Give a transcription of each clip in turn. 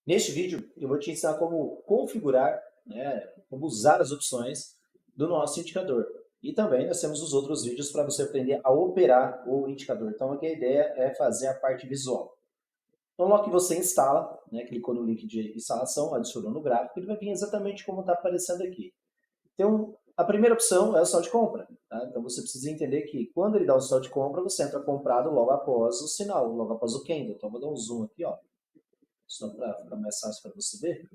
Neste vídeo, eu vou te ensinar como configurar, né, como usar as opções do nosso indicador. E também nós temos os outros vídeos para você aprender a operar o indicador. Então, aqui a ideia é fazer a parte visual. Então, logo que você instala, né, clicou no link de instalação, adicionou no gráfico, ele vai vir exatamente como está aparecendo aqui. Então, a primeira opção é o sinal de compra. Tá? Então, você precisa entender que quando ele dá o sinal de compra, você entra comprado logo após o sinal, logo após o candle. Então, vou dar um zoom aqui, ó, só para ficar mais fácil para você ver.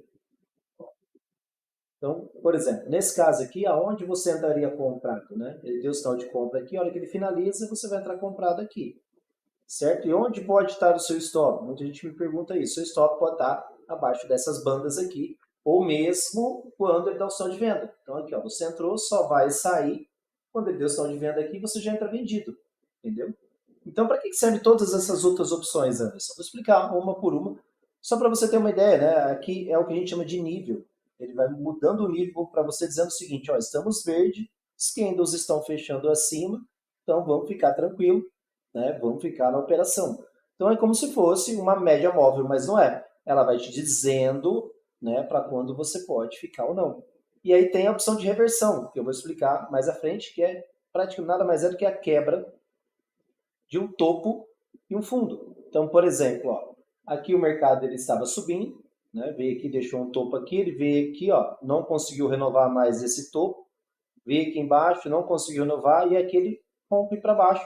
Então, por exemplo, nesse caso aqui, aonde você entraria comprado, né? Ele deu o sinal de compra aqui, a hora que ele finaliza, você vai entrar comprado aqui, certo? E onde pode estar o seu stop? Muita gente me pergunta isso. Seu stop pode estar abaixo dessas bandas aqui, ou mesmo quando ele dá o sinal de venda. Então, aqui, ó, você entrou, só vai sair. Quando ele deu o sinal de venda aqui, você já entra vendido, entendeu? Então, para que servem todas essas outras opções, Anderson? Vou explicar uma por uma, só para você ter uma ideia, né? Aqui é o que a gente chama de nível. Ele vai mudando o nível para você dizendo o seguinte, ó, estamos verde, os candles estão fechando acima, então vamos ficar tranquilo, né? Vamos ficar na operação. Então é como se fosse uma média móvel, mas não é. Ela vai te dizendo, né, para quando você pode ficar ou não. E aí tem a opção de reversão, que eu vou explicar mais à frente, que é praticamente nada mais é do que a quebra de um topo e um fundo. Então, por exemplo, ó, aqui o mercado ele estava subindo, né, veio aqui, deixou um topo aqui, ele veio aqui, ó, não conseguiu renovar mais esse topo, veio aqui embaixo, não conseguiu renovar, e aqui ele rompe para baixo.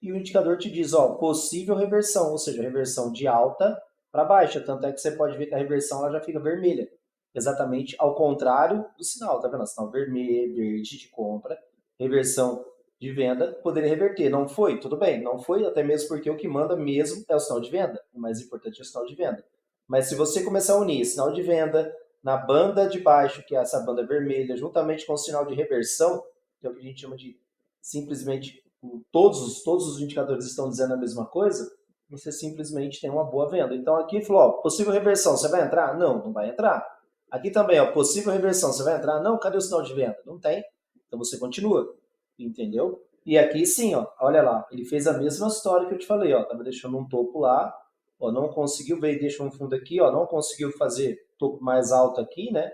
E o indicador te diz, ó, possível reversão, ou seja, reversão de alta para baixa. Tanto é que você pode ver que a reversão ela já fica vermelha. Exatamente ao contrário do sinal, tá vendo? Sinal vermelho, verde de compra, reversão de venda, poderia reverter. Não foi? Tudo bem, não foi, até mesmo porque o que manda mesmo é o sinal de venda. O mais importante é o sinal de venda. Mas se você começar a unir sinal de venda na banda de baixo, que é essa banda vermelha, juntamente com o sinal de reversão, que é o que a gente chama de simplesmente todos os indicadores estão dizendo a mesma coisa, você simplesmente tem uma boa venda. Então aqui falou, ó, possível reversão, você vai entrar? Não, não vai entrar. Aqui também, ó, possível reversão, você vai entrar? Não, cadê o sinal de venda? Não tem. Então você continua, entendeu? E aqui sim, ó, olha lá, ele fez a mesma história que eu te falei, ó, tava deixando um topo lá, ó, não conseguiu, veio, deixou um fundo aqui, ó, não conseguiu fazer topo mais alto aqui, né?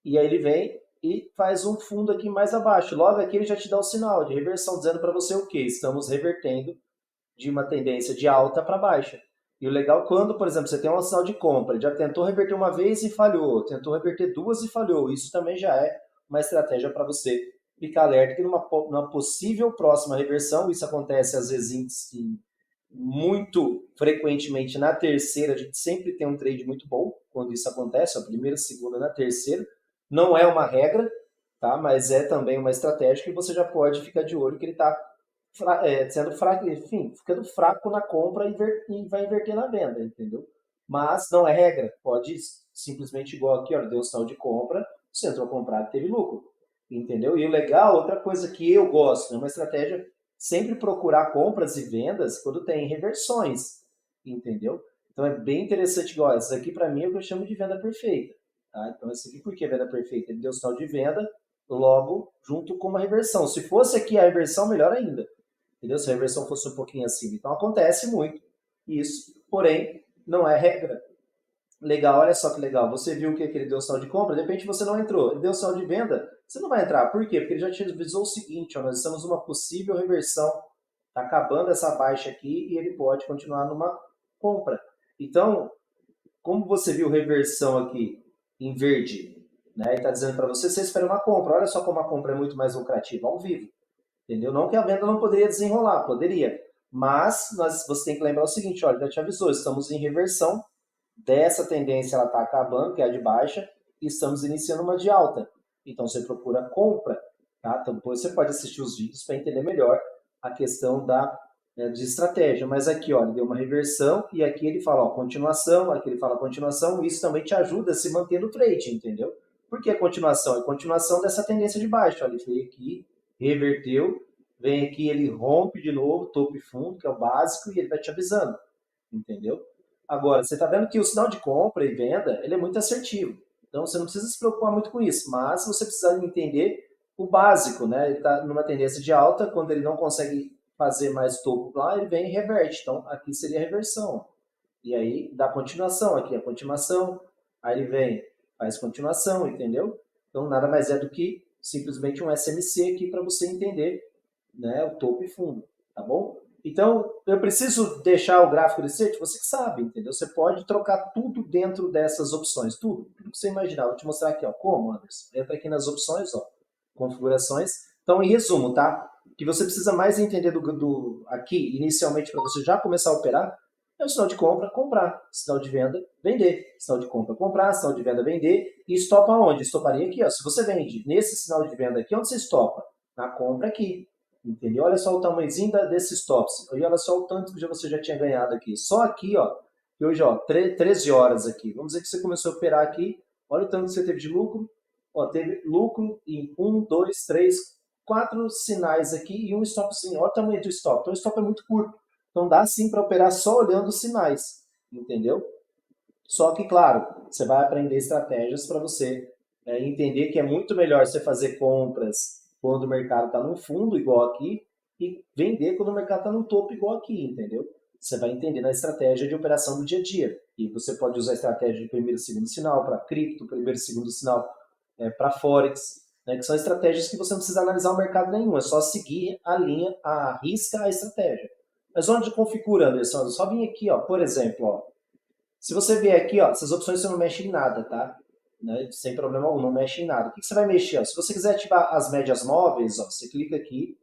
E aí ele vem e faz um fundo aqui mais abaixo. Logo aqui ele já te dá o sinal de reversão, dizendo para você o quê? Estamos revertendo de uma tendência de alta para baixa. E o legal quando, por exemplo, você tem um sinal de compra, já tentou reverter uma vez e falhou, tentou reverter duas e falhou, isso também já é uma estratégia para você ficar alerta que numa possível próxima reversão, isso acontece às vezes muito frequentemente na terceira, a gente sempre tem um trade muito bom quando isso acontece, a primeira, a segunda, na terceira. Não é uma regra, tá? Mas é também uma estratégia que você já pode ficar de olho que ele está sendo fraco, enfim, ficando fraco na compra e vai inverter na venda, entendeu? Mas não é regra, pode simplesmente igual aqui, ó, deu o sinal de compra, você entrou a comprar e teve lucro, entendeu? E o legal, outra coisa que eu gosto, é uma estratégia sempre procurar compras e vendas quando tem reversões, entendeu? Então é bem interessante, igual isso aqui para mim é o que eu chamo de venda perfeita. Tá? Então esse aqui, por que venda perfeita? Ele deu o sinal de venda logo junto com uma reversão. Se fosse aqui a reversão, melhor ainda. Entendeu? Se a reversão fosse um pouquinho acima. Então acontece muito isso, porém não é regra. Legal, olha só que legal. Você viu que ele deu sinal de compra, de repente você não entrou. Ele deu sinal de venda, você não vai entrar. Por quê? Porque ele já te avisou o seguinte, ó, nós estamos numa possível reversão. Está acabando essa baixa aqui e ele pode continuar numa compra. Então, como você viu reversão aqui em verde, né, e está dizendo para você, você espera uma compra. Olha só como a compra é muito mais lucrativa ao vivo. Entendeu? Não que a venda não poderia desenrolar, poderia. Mas você tem que lembrar o seguinte, olha, já te avisou, estamos em reversão dessa tendência, ela está acabando, que é a de baixa, e estamos iniciando uma de alta. Então você procura compra. Tá? Então depois você pode assistir os vídeos para entender melhor a questão de estratégia. Mas aqui, ó, ele deu uma reversão e aqui ele fala ó, continuação, aqui ele fala continuação, e isso também te ajuda a se manter no trade, entendeu? Por que continuação? É continuação dessa tendência de baixa. Olha, ele veio aqui, reverteu, vem aqui, ele rompe de novo, topo e fundo, que é o básico, e ele vai te avisando, entendeu? Agora, você está vendo que o sinal de compra e venda, ele é muito assertivo. Então, você não precisa se preocupar muito com isso, mas você precisa entender o básico, né? Ele está numa tendência de alta, quando ele não consegue fazer mais topo lá, ele vem e reverte. Então, aqui seria a reversão. E aí, dá continuação, aqui a continuação. Aí ele vem, faz continuação, entendeu? Então nada mais é do que simplesmente um SMC aqui para você entender, né, o topo e fundo, tá bom? Então, eu preciso deixar o gráfico desse jeito? Você que sabe, entendeu? Você pode trocar tudo dentro dessas opções, tudo que você imaginar. Vou te mostrar aqui, ó, como, Anderson? Entra aqui nas opções, ó, configurações. Então, em resumo, tá? O que você precisa mais entender aqui, inicialmente, para você já começar a operar, é o sinal de compra, comprar. Sinal de venda, vender. Sinal de compra, comprar. Sinal de venda, vender. E stop aonde? Estoparia aqui, ó. Se você vende nesse sinal de venda aqui, onde você estopa? Na compra aqui. Entendeu? Olha só o tamanhozinho desses stops. E olha só o tanto que você já tinha ganhado aqui. Só aqui, ó. E hoje, ó, 13 horas aqui. Vamos dizer que você começou a operar aqui. Olha o tanto que você teve de lucro. Ó, teve lucro em 1, 2, 3, 4 sinais aqui e um stopzinho. Olha o tamanho do stop. Então o stop é muito curto. Então dá sim para operar só olhando os sinais. Entendeu? Só que, claro, você vai aprender estratégias para você entender que é muito melhor você fazer compras quando o mercado está no fundo, igual aqui, e vender quando o mercado está no topo, igual aqui, entendeu? Você vai entender a estratégia de operação do dia a dia. E você pode usar a estratégia de primeiro e segundo sinal para cripto, primeiro e segundo sinal para Forex, né, que são estratégias que você não precisa analisar o mercado nenhum, é só seguir a linha, a risca a estratégia. Mas onde configura, Anderson? Só vir aqui, ó, por exemplo, ó, se você vier aqui, ó, essas opções você não mexe em nada, tá? Né? Sem problema algum, não mexe em nada. O que você vai mexer? Ó? Se você quiser ativar as médias móveis, ó, você clica aqui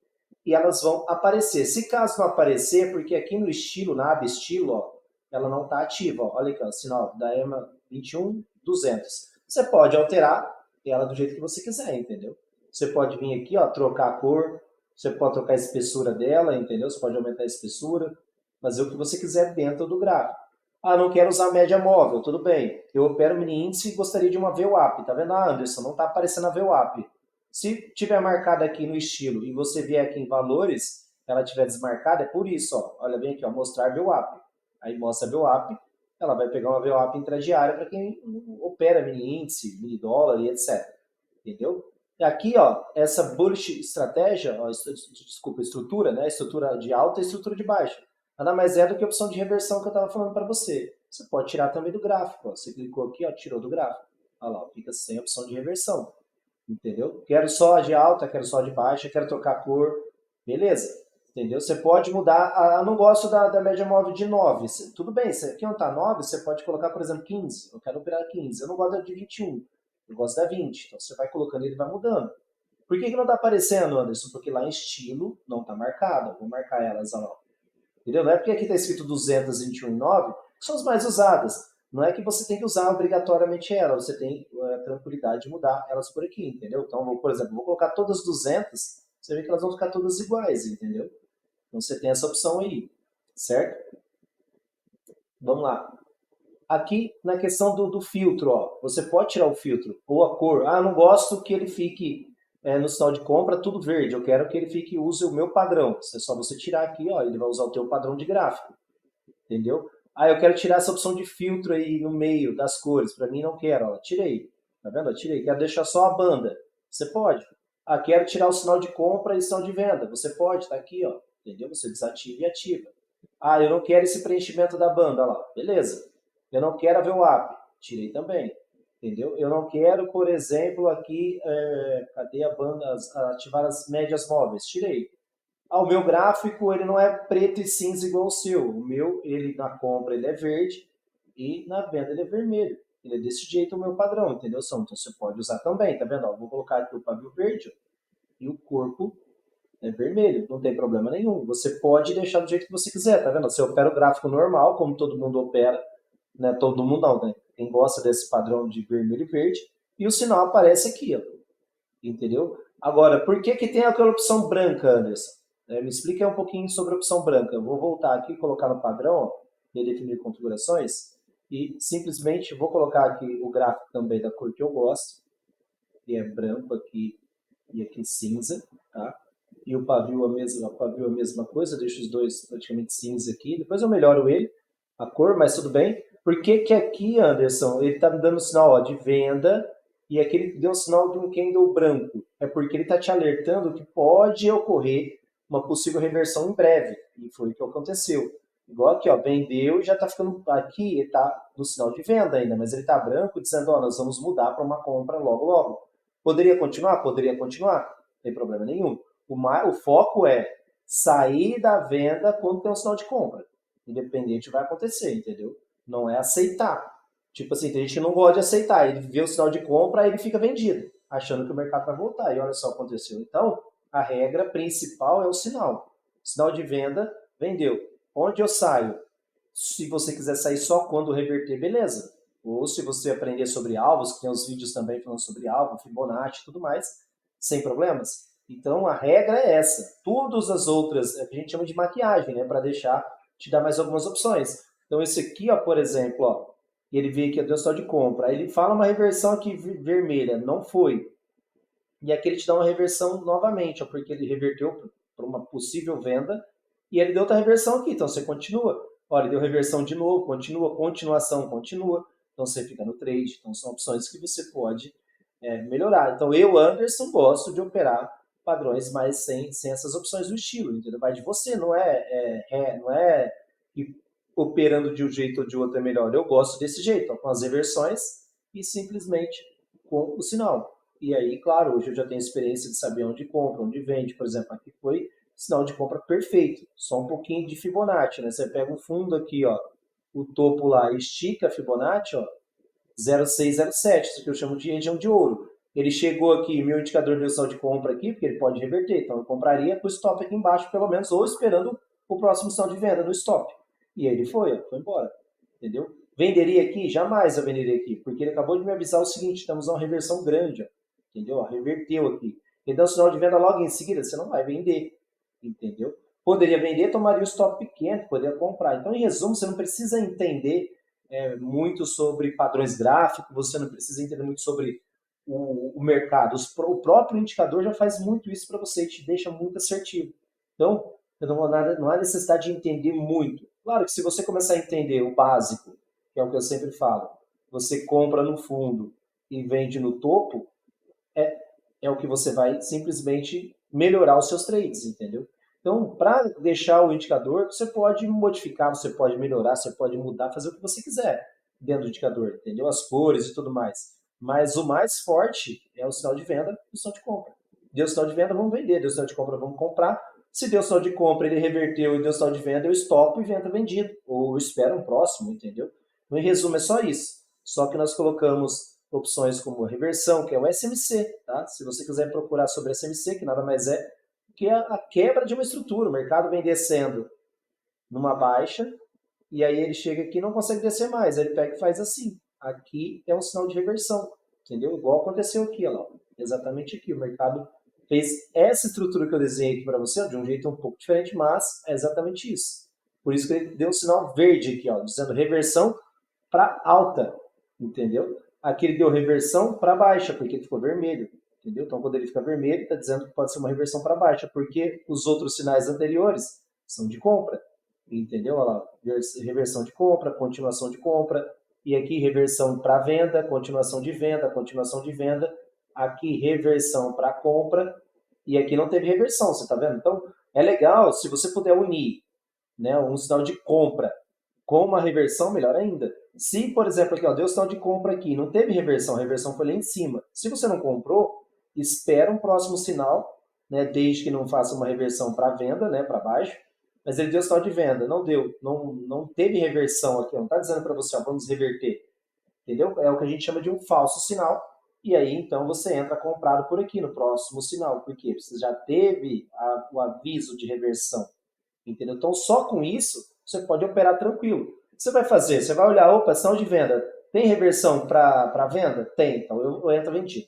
e elas vão aparecer. Se caso não aparecer, porque aqui no estilo, na aba estilo, ó, ela não está ativa. Ó. Olha aqui, ó, sinal da EMA 21200. Você pode alterar ela do jeito que você quiser, entendeu? Você pode vir aqui, ó, trocar a cor, você pode trocar a espessura dela, entendeu? Você pode aumentar a espessura, fazer o que você quiser dentro do gráfico. Ah, não quero usar a média móvel, tudo bem. Eu opero mini índice e gostaria de uma VWAP. Tá vendo? Ah, Anderson, não está aparecendo a VWAP. Se tiver marcada aqui no estilo e você vier aqui em valores, ela tiver desmarcada, é por isso, ó. Olha bem aqui, ó, mostrar VWAP. Aí mostra a VWAP, ela vai pegar uma VWAP intradiária para quem opera mini índice, mini dólar e etc. Entendeu? E aqui, ó, essa bullish estratégia, ó, desculpa, estrutura, né? Estrutura de alta e estrutura de baixa. Nada mais é do que a opção de reversão que eu estava falando para você. Você pode tirar também do gráfico. Ó. Você clicou aqui, ó, tirou do gráfico. Olha lá, fica sem a opção de reversão. Entendeu? Quero só de alta, quero só de baixa, quero trocar a cor. Beleza. Entendeu? Você pode mudar. Eu não gosto da média móvel de 9. Tudo bem, se aqui não está 9, você pode colocar, por exemplo, 15. Eu quero operar 15. Eu não gosto da de 21. Eu gosto da 20. Então você vai colocando e ele vai mudando. Por que não está aparecendo, Anderson? Porque lá em estilo não está marcado. Eu vou marcar elas lá. Entendeu? Não é porque aqui está escrito 221,9 que são as mais usadas. Não é que você tem que usar obrigatoriamente elas, você tem a tranquilidade de mudar elas por aqui, entendeu? Então, por exemplo, vou colocar todas 200, você vê que elas vão ficar todas iguais, entendeu? Então você tem essa opção aí, certo? Vamos lá. Aqui na questão do filtro, ó, você pode tirar o filtro ou a cor. Ah, não gosto que ele fique no sinal de compra tudo verde. Eu quero que ele fique use o meu padrão. É só você tirar aqui, ó, ele vai usar o teu padrão de gráfico, entendeu? Ah, eu quero tirar essa opção de filtro aí no meio das cores. Para mim não quero, ó, tirei. Tá vendo? Eu tirei. Quero deixar só a banda. Você pode. Ah, quero tirar o sinal de compra e sinal de venda. Você pode, tá aqui, ó. Entendeu? Você desativa e ativa. Ah, eu não quero esse preenchimento da banda, lá. Beleza. Eu não quero a VWAP. Tirei também. Entendeu? Eu não quero, por exemplo, aqui, cadê a banda, ativar as médias móveis. Tirei. Ah, o meu gráfico ele não é preto e cinza igual o seu. O meu, ele na compra ele é verde e na venda ele é vermelho. Ele é desse jeito o meu padrão, entendeu? Então você pode usar também, tá vendo? Ó, vou colocar aqui o pavio verde ó, e o corpo é vermelho, não tem problema nenhum. Você pode deixar do jeito que você quiser, tá vendo? Você opera o gráfico normal, como todo mundo opera, né? Todo mundo não, né? Quem gosta desse padrão de vermelho e verde, e o sinal aparece aqui, ó. Entendeu? Agora, por que tem aquela opção branca, Anderson? Me explica um pouquinho sobre a opção branca. Eu vou voltar aqui, colocar no padrão, ó, redefinir configurações, e simplesmente vou colocar aqui o gráfico também da cor que eu gosto, que é branco aqui e aqui cinza, tá? E o pavio a mesma coisa, deixo os dois praticamente cinza aqui, depois eu melhoro ele, a cor, mas tudo bem. Por que aqui, Anderson, ele está me dando sinal ó, de venda e aqui ele deu um sinal de um candle branco? É porque ele está te alertando que pode ocorrer uma possível reversão em breve, e foi o que aconteceu. Igual aqui, ó, vendeu e já está ficando aqui, ele está no sinal de venda ainda, mas ele está branco dizendo, ó, nós vamos mudar para uma compra logo, logo. Poderia continuar? Poderia continuar, não tem problema nenhum. O foco é sair da venda quando tem um sinal de compra. Independente vai acontecer, entendeu? Não é aceitar. Tipo assim, tem gente que não gosta de aceitar. Ele vê o sinal de compra, aí ele fica vendido, achando que o mercado vai voltar. E olha só o que aconteceu. Então, a regra principal é o sinal. Sinal de venda, vendeu. Onde eu saio? Se você quiser sair só quando reverter, beleza. Ou se você aprender sobre alvos, que tem os vídeos também falando sobre alvo, Fibonacci e tudo mais, sem problemas. Então a regra é essa. Todas as outras, é que a gente chama de maquiagem, né? Para deixar, te dar mais algumas opções. Então esse aqui, ó, por exemplo, ó, ele vê que é o sinal de compra. Aí ele fala uma reversão aqui vermelha, não foi. E aqui ele te dá uma reversão novamente, ó, porque ele reverteu para uma possível venda. E ele deu outra reversão aqui, então você continua. Olha, ele deu reversão de novo, continua, continuação, continua. Então você fica no trade. Então são opções que você pode melhorar. Então eu, Anderson, gosto de operar padrões, mas sem essas opções do estilo, entendeu? Vai de você, não é que operando de um jeito ou de outro é melhor. Eu gosto desse jeito, ó, com as reversões e simplesmente com o sinal. E aí, claro, hoje eu já tenho experiência de saber onde compra, onde vende. Por exemplo, aqui foi sinal de compra perfeito. Só um pouquinho de Fibonacci, né? Você pega um fundo aqui, ó, o topo lá, estica a Fibonacci, ó, 0607, isso que eu chamo de região de ouro. Ele chegou aqui, meu indicador de sinal de compra aqui, porque ele pode reverter. Então eu compraria com o stop aqui embaixo, pelo menos, ou esperando o próximo sinal de venda no stop. E aí ele foi, ó, foi embora. Entendeu? Venderia aqui? Jamais eu venderia aqui, porque ele acabou de me avisar o seguinte, estamos uma reversão grande, ó, entendeu? Reverteu aqui. Então, sinal de venda logo em seguida, você não vai vender, entendeu? Poderia vender, tomaria o stop pequeno, poderia comprar. Então, em resumo, você não precisa entender muito sobre padrões gráficos, você não precisa entender muito sobre o mercado. O próprio indicador já faz muito isso para você e te deixa muito assertivo. Então, não há necessidade de entender muito. Claro que se você começar a entender o básico, que é o que eu sempre falo, você compra no fundo e vende no topo, é o que você vai simplesmente melhorar os seus trades, entendeu? Então, para deixar o indicador, você pode modificar, você pode melhorar, você pode mudar, fazer o que você quiser dentro do indicador, entendeu? As cores e tudo mais. Mas o mais forte é o sinal de venda e o sinal de compra. Deu sinal de venda, vamos vender. Deu sinal de compra, vamos comprar. Se deu sinal de compra, ele reverteu e deu sinal de venda, eu estopo e venda vendido. Ou eu espero um próximo, entendeu? Então, em resumo, é só isso. Só que nós colocamos opções como reversão, que é o SMC. Tá? Se você quiser procurar sobre SMC, que nada mais é que é a quebra de uma estrutura. O mercado vem descendo numa baixa, e aí ele chega aqui e não consegue descer mais. Aí ele pega e faz assim. Aqui é um sinal de reversão, entendeu? Igual aconteceu aqui, ó, exatamente aqui. O mercado fez essa estrutura que eu desenhei aqui para você, de um jeito um pouco diferente, mas é exatamente isso. Por isso que ele deu um sinal verde aqui, ó, dizendo reversão para alta, entendeu? Aqui ele deu reversão para baixa, porque ele ficou vermelho, entendeu? Então, quando ele fica vermelho, está dizendo que pode ser uma reversão para baixa, porque os outros sinais anteriores são de compra, entendeu? Olha lá, reversão de compra, continuação de compra, e aqui reversão para venda, continuação de venda, continuação de venda, aqui reversão para compra, e aqui não teve reversão, você está vendo? Então, é legal se você puder unir, né, um sinal de compra com uma reversão, melhor ainda. Se, por exemplo, aqui, ó, deu sinal de compra aqui, não teve reversão, a reversão foi lá em cima. Se você não comprou, espera um próximo sinal, né, desde que não faça uma reversão para venda, né, para baixo. Mas ele deu sinal de venda, não deu, não teve reversão aqui, não está dizendo para você, ó, vamos reverter, entendeu? É o que a gente chama de um falso sinal. E aí, então, você entra comprado por aqui no próximo sinal, porque você já teve o aviso de reversão, entendeu? Então, só com isso, você pode operar tranquilo. O que você vai fazer? Você vai olhar, opa, sinal de venda, tem reversão para venda? Tem, então eu entro vendido.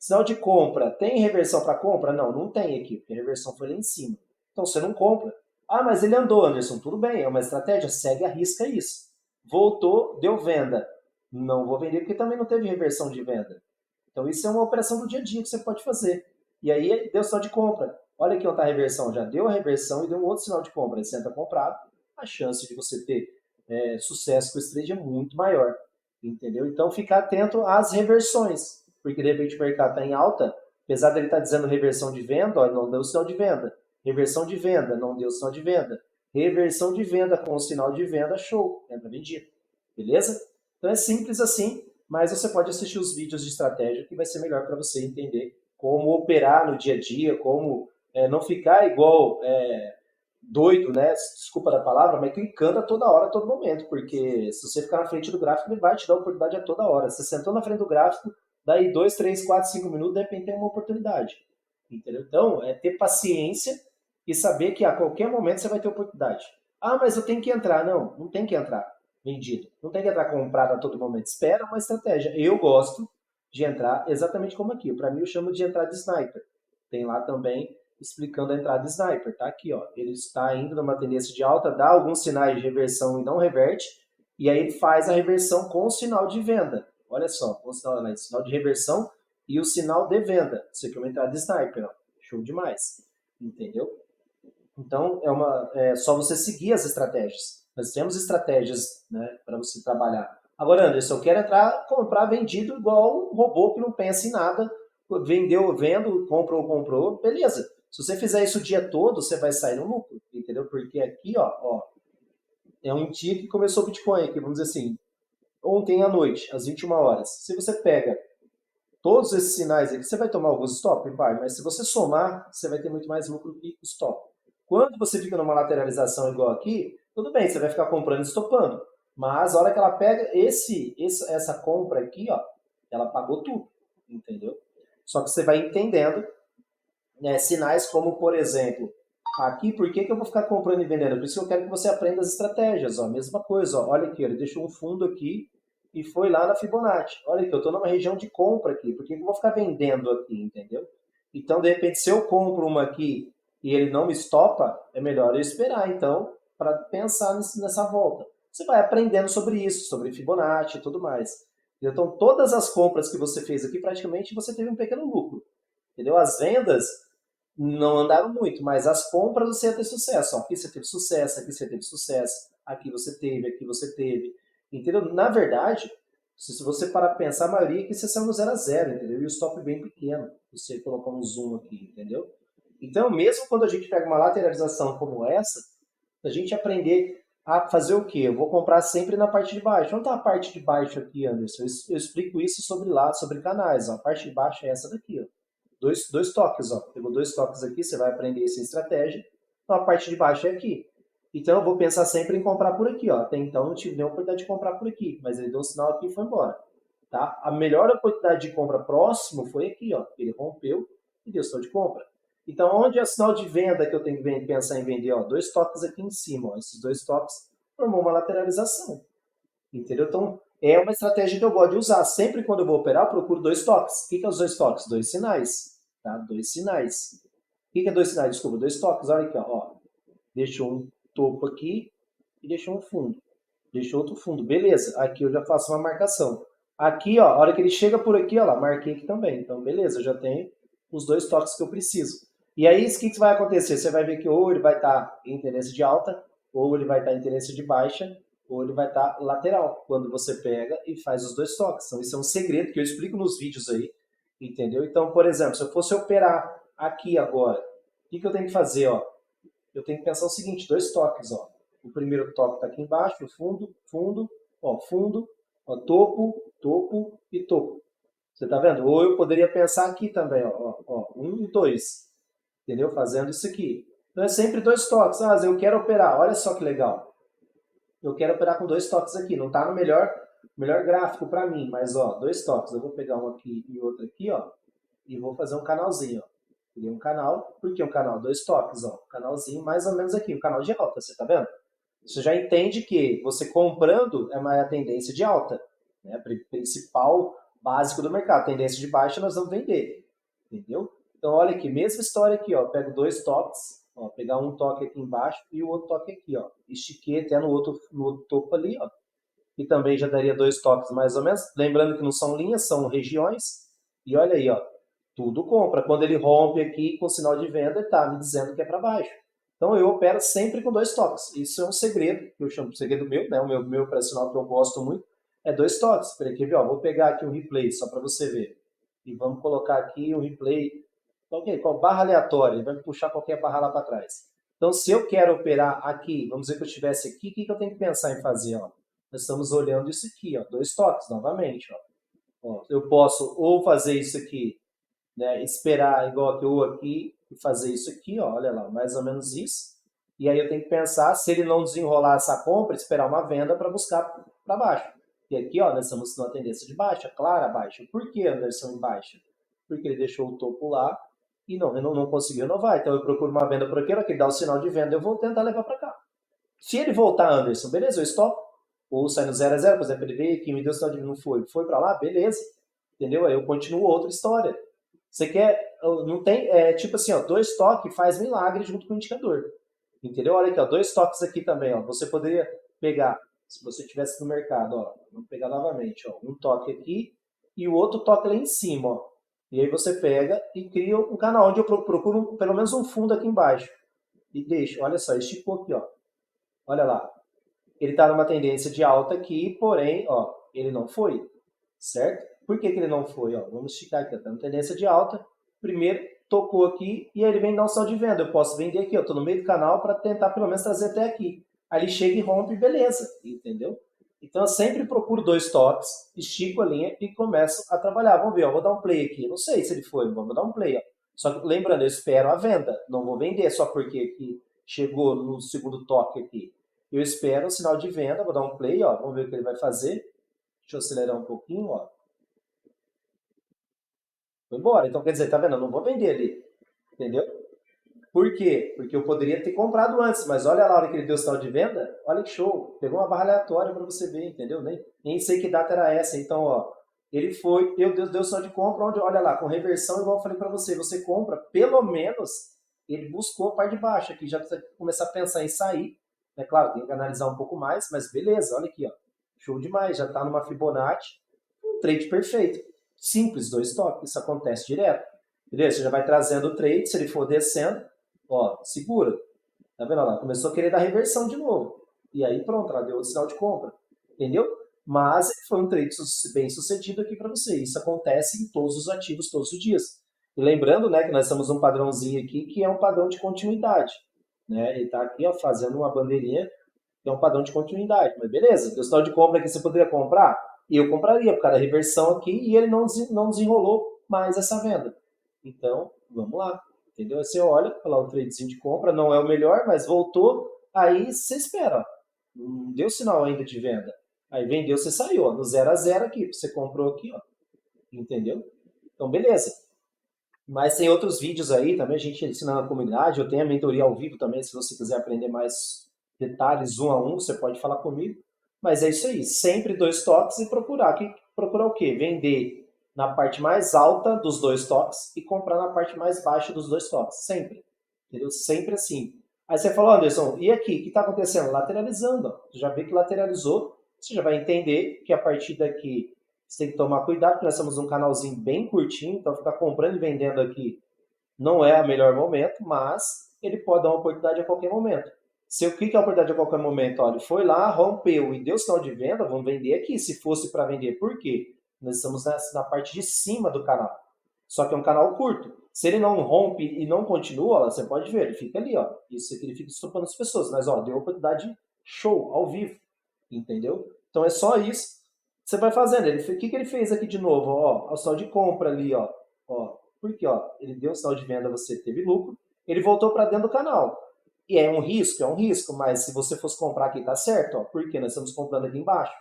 Sinal de compra, tem reversão para compra? Não, não tem aqui, porque a reversão foi lá em cima. Então você não compra. Ah, mas ele andou, Anderson, tudo bem, é uma estratégia, segue a risca isso. Voltou, deu venda. Não vou vender porque também não teve reversão de venda. Então isso é uma operação do dia a dia que você pode fazer. E aí deu sinal de compra. Olha aqui onde está a reversão, já deu a reversão e deu um outro sinal de compra. Aí você entra comprado, a chance de você ter sucesso com esse trade é muito maior. Entendeu? Então ficar atento às reversões, porque de repente o mercado está em alta, apesar dele estar dizendo reversão de venda, ó, não deu sinal de venda. Reversão de venda, não deu sinal de venda. reversão de venda com o sinal de venda, show, entra vendido. Beleza? Então é simples assim, mas você pode assistir os vídeos de estratégia que vai ser melhor para você entender como operar no dia a dia, como não ficar igual doido, né? Desculpa da palavra, mas clicando a toda hora, a todo momento, porque se você ficar na frente do gráfico, ele vai te dar oportunidade a toda hora. Você sentou na frente do gráfico, daí 2, 3, 4, 5 minutos, de repente tem uma oportunidade. Entendeu? Então, é ter paciência e saber que a qualquer momento você vai ter oportunidade. Ah, mas eu tenho que entrar. Não, não tem que entrar vendido. Não tem que entrar comprado a todo momento. Espera uma estratégia. Eu gosto de entrar exatamente como aqui. Para mim, eu chamo de entrada de sniper. Tem lá também explicando a entrada de sniper. Tá aqui, ó. Ele está indo numa tendência de alta, dá alguns sinais de reversão e não reverte. E aí ele faz a reversão com o sinal de venda. Olha só, com o sinal de reversão e o sinal de venda. Isso aqui é uma entrada de sniper. Ó. Show demais. Entendeu? Então, é só você seguir as estratégias. Nós temos estratégias, né, para você trabalhar. Agora, Anderson, eu quero entrar, comprar vendido igual um robô que não pensa em nada. Vendeu, vendo, comprou, beleza. Se você fizer isso o dia todo, você vai sair no lucro, entendeu? Porque aqui, ó, é um dia que começou o Bitcoin, aqui, vamos dizer assim, ontem à noite, às 21 horas. Se você pega todos esses sinais aqui, você vai tomar alguns stop, vai, mas se você somar, você vai ter muito mais lucro que stop. Quando você fica numa lateralização igual aqui, tudo bem, você vai ficar comprando e estopando. Mas a hora que ela pega essa compra aqui, ó, ela pagou tudo, entendeu? Só que você vai entendendo, né, sinais como, por exemplo, aqui, por que eu vou ficar comprando e vendendo? Por isso que eu quero que você aprenda as estratégias, ó, mesma coisa, ó, olha aqui, ele deixou um fundo aqui e foi lá na Fibonacci. Olha aqui, eu estou numa região de compra aqui, por que eu vou ficar vendendo aqui, entendeu? Então, de repente, se eu compro uma aqui e ele não me estopa, é melhor eu esperar, então, para pensar nessa volta. Você vai aprendendo sobre isso, sobre Fibonacci e tudo mais. Então, todas as compras que você fez aqui, praticamente, você teve um pequeno lucro. Entendeu? As vendas não andaram muito, mas as compras você ia ter sucesso. Ó, aqui você teve sucesso, aqui você teve sucesso, aqui você teve. Entendeu? Na verdade, se você parar para pensar, a maioria aqui você saiu no 0 a 0, entendeu? E o stop bem pequeno. Você colocou um zoom aqui, entendeu? Então, mesmo quando a gente pega uma lateralização como essa, a gente aprender a fazer o quê? Eu vou comprar sempre na parte de baixo. Onde está a parte de baixo aqui, Anderson? Eu explico isso sobre canais. Ó. A parte de baixo é essa daqui, ó. Dois toques, ó. Pegou 2 toques aqui, você vai aprender essa estratégia. Então a parte de baixo é aqui. Então eu vou pensar sempre em comprar por aqui, ó. Até então não tive nenhuma oportunidade de comprar por aqui, mas ele deu um sinal aqui e foi embora. Tá? A melhor oportunidade de compra próximo foi aqui, ó. Ele rompeu e deu sinal de compra. Então, onde é o sinal de venda que eu tenho que pensar em vender? Ó, 2 toques aqui em cima. Ó. Esses 2 toques formou uma lateralização. Entendeu? Então, é uma estratégia que eu gosto de usar. Sempre quando eu vou operar, eu procuro 2 toques. O que é os 2 toques? 2 sinais. Tá? 2 sinais. O que é 2 sinais? Desculpa, 2 toques. Olha aqui, ó. Deixou um topo aqui e deixou um fundo. Deixou outro fundo. Beleza. Aqui eu já faço uma marcação. Aqui, ó, a hora que ele chega por aqui, ó lá, marquei aqui também. Então, beleza, eu já tenho os 2 toques que eu preciso. E aí, o que vai acontecer? Você vai ver que ou ele vai estar em tendência de alta, ou ele vai estar em tendência de baixa, ou ele vai estar lateral, quando você pega e faz os 2 toques. Então, isso é um segredo que eu explico nos vídeos aí, entendeu? Então, por exemplo, se eu fosse operar aqui agora, o que eu tenho que fazer? Ó? Eu tenho que pensar o seguinte, 2 toques. Ó. O primeiro toque está aqui embaixo, fundo, fundo, ó, topo, topo e topo. Você está vendo? Ou eu poderia pensar aqui também, ó, 1 e 2, entendeu? Fazendo isso aqui. Então é sempre 2 toques. Ah, eu quero operar, olha só que legal. Eu quero operar com 2 toques aqui. Não está no melhor gráfico para mim, mas ó, 2 toques. Eu vou pegar um aqui e outro aqui, ó, e vou fazer um canalzinho, ó. Peguei um canal, por que um canal? 2 toques, ó. Um canalzinho mais ou menos aqui, um canal de alta, você tá vendo? Você já entende que você comprando é uma tendência de alta, né? Principal básico do mercado. Tendência de baixa nós vamos vender, entendeu? Então olha aqui, mesma história aqui, ó. Pego 2 toques, ó, pegar um toque aqui embaixo e o outro toque aqui, ó. Estiquei até no outro topo ali, ó. E também já daria 2 toques mais ou menos. Lembrando que não são linhas, são regiões. E olha aí, ó, tudo compra. Quando ele rompe aqui com sinal de venda, ele está me dizendo que é para baixo. Então eu opero sempre com 2 toques. Isso é um segredo, que eu chamo de segredo meu, né? O meu operacional que eu gosto muito é 2 toques. Espera aqui, ó, vou pegar aqui um replay só para você ver. E vamos colocar aqui um replay, ok, com barra aleatória, ele vai puxar qualquer barra lá para trás. Então, se eu quero operar aqui, vamos dizer que eu estivesse aqui, o que eu tenho que pensar em fazer? Ó? Nós estamos olhando isso aqui, ó, 2 toques novamente. Ó, eu posso ou fazer isso aqui, né, esperar igual que eu aqui e fazer isso aqui, ó, olha lá, mais ou menos isso. E aí eu tenho que pensar, se ele não desenrolar essa compra, esperar uma venda para buscar para baixo. E aqui, ó, nós estamos numa tendência de baixa, clara baixa. Por que, Anderson, em baixa? Porque ele deixou o topo lá e não conseguiu renovar. Então eu procuro uma venda por aqui, que ele dá o sinal de venda, eu vou tentar levar para cá. Se ele voltar, Anderson, beleza, eu stop. Ou sai no 0 a 0, por exemplo, ele veio aqui, me deu sinal de não foi para lá, beleza. Entendeu? Aí eu continuo outra história. Você quer, não tem, tipo assim, ó, 2 toques faz milagre junto com o indicador. Entendeu? Olha aqui, ó, 2 toques aqui também, ó. Você poderia pegar, se você estivesse no mercado, ó, vamos pegar novamente, ó, um toque aqui e o outro toque lá em cima, ó. E aí você pega e cria um canal onde eu procuro pelo menos um fundo aqui embaixo. E deixa, olha só, esticou aqui, ó. Olha lá. Ele está numa tendência de alta aqui, porém, ó, ele não foi, certo? Por que ele não foi? Ó, vamos esticar aqui, está numa tendência de alta. Primeiro, tocou aqui e aí ele vem dar um sinal de venda. Eu posso vender aqui, eu estou no meio do canal para tentar pelo menos trazer até aqui. Aí ele chega e rompe, beleza, entendeu? Então eu sempre procuro 2 toques, estico a linha e começo a trabalhar. Vamos ver, ó, vou dar um play aqui. Não sei se ele foi, vamos dar um play. Ó. Só que lembrando, eu espero a venda, não vou vender só porque aqui chegou no segundo toque aqui. Eu espero o sinal de venda, vou dar um play, ó, vamos ver o que ele vai fazer. Deixa eu acelerar um pouquinho, ó. Foi embora. Então, quer dizer, tá vendo? Eu não vou vender ali. Entendeu? Por quê? Porque eu poderia ter comprado antes, mas olha lá a hora que ele deu o sinal de venda, olha que show. Pegou uma barra aleatória para você ver, entendeu? Nem sei que data era essa. Então, ó, ele foi, deu o sinal de compra, onde, olha lá, com reversão, igual eu falei para você, você compra, pelo menos, ele buscou a parte de baixo aqui, já precisa começar a pensar em sair. É claro, tem que analisar um pouco mais, mas beleza, olha aqui, ó. Show demais, já está numa Fibonacci, um trade perfeito. Simples, 2 toques, isso acontece direto. Beleza? Você já vai trazendo o trade, se ele for descendo, ó, segura. Tá vendo lá? Começou a querer dar reversão de novo. E aí pronto, ela deu o sinal de compra. Entendeu? Mas foi um trade bem sucedido aqui para você. Isso acontece em todos os ativos, todos os dias. E lembrando, né, que nós temos um padrãozinho aqui que é um padrão de continuidade. Né? Ele está aqui, ó, fazendo uma bandeirinha que é um padrão de continuidade. Mas beleza, o sinal de compra aqui você poderia comprar? Eu compraria, por causa da reversão aqui, e ele não desenrolou mais essa venda. Então, vamos lá. Entendeu? Aí você olha, olha lá o tradezinho de compra, não é o melhor, mas voltou, aí você espera. Não deu sinal ainda de venda. Aí vendeu, você saiu, ó, no 0 a 0 aqui, você comprou aqui, ó. Entendeu? Então, beleza. Mas tem outros vídeos aí também, a gente ensina na comunidade, eu tenho a mentoria ao vivo também, se você quiser aprender mais detalhes um a um, você pode falar comigo. Mas é isso aí, sempre 2 toques e procurar. Procurar o quê? Vender na parte mais alta dos 2 toques e comprar na parte mais baixa dos 2 toques. Sempre. Entendeu? Sempre assim. Aí você falou, Anderson, e aqui? O que está acontecendo? Lateralizando. Ó. Você já vê que lateralizou, você já vai entender que a partir daqui você tem que tomar cuidado, porque nós estamos num canalzinho bem curtinho, então ficar comprando e vendendo aqui não é o melhor momento, mas ele pode dar uma oportunidade a qualquer momento. Se o que é a oportunidade a qualquer momento? Olha, ele foi lá, rompeu e deu sinal de venda, vamos vender aqui, se fosse para vender. Por quê? Nós estamos na parte de cima do canal. Só que é um canal curto. Se ele não rompe e não continua, ó, você pode ver, ele fica ali, ó. Isso aqui ele fica estupando as pessoas. Mas, ó, deu oportunidade show, ao vivo. Entendeu? Então é só isso. Você vai fazendo. O que ele fez aqui de novo? Ó, o sinal de compra ali, ó. Porque, ó, ele deu o sinal de venda, você teve lucro. Ele voltou para dentro do canal. E é um risco, mas se você fosse comprar aqui, tá certo, ó. Porque nós estamos comprando aqui embaixo.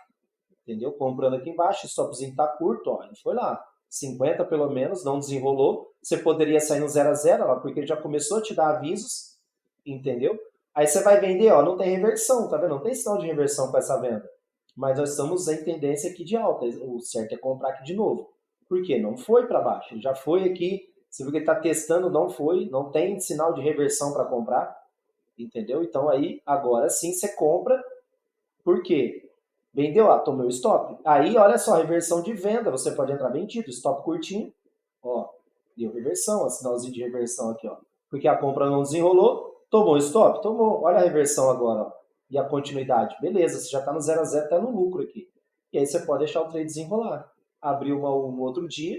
Entendeu? Comprando aqui embaixo, o stopzinho tá curto, ó. Ele foi lá. 50 pelo menos, não desenrolou. Você poderia sair no 0 a 0, ó, porque ele já começou a te dar avisos. Entendeu? Aí você vai vender, ó, não tem reversão, tá vendo? Não tem sinal de reversão com essa venda. Mas nós estamos em tendência aqui de alta. O certo é comprar aqui de novo. Por quê? Não foi para baixo. Ele já foi aqui. Você viu que ele está testando, não foi. Não tem sinal de reversão para comprar. Entendeu? Então aí, agora sim, você compra. Por quê? Vendeu, tomou o stop. Aí, olha só, reversão de venda. Você pode entrar vendido. Stop curtinho. Ó, deu reversão. Ó, sinalzinho de reversão aqui, ó. Porque a compra não desenrolou. Tomou stop? Tomou. Olha a reversão agora, ó. E a continuidade. Beleza, você já está no 0 a 0, está no lucro aqui. E aí você pode deixar o trade desenrolar. Abriu um outro dia,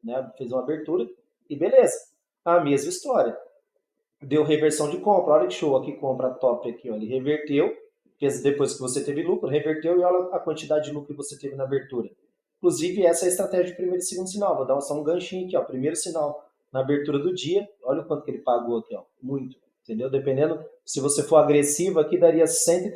né? Fez uma abertura e beleza. A mesma história. deu reversão de compra. Olha que show aqui, compra top aqui, ó. Ele reverteu, fez depois que você teve lucro, reverteu e olha a quantidade de lucro que você teve na abertura. Inclusive, essa é a estratégia de primeiro e segundo sinal. Vou dar só um ganchinho aqui, ó. Primeiro sinal na abertura do dia, olha o quanto que ele pagou aqui, ó. Muito, entendeu? Dependendo, se você for agressivo aqui, daria 134%,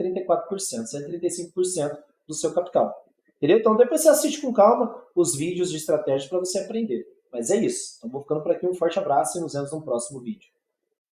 135% do seu capital. Entendeu? Então, depois você assiste com calma os vídeos de estratégia para você aprender. Mas é isso. Então, vou ficando por aqui. Um forte abraço e nos vemos no próximo vídeo.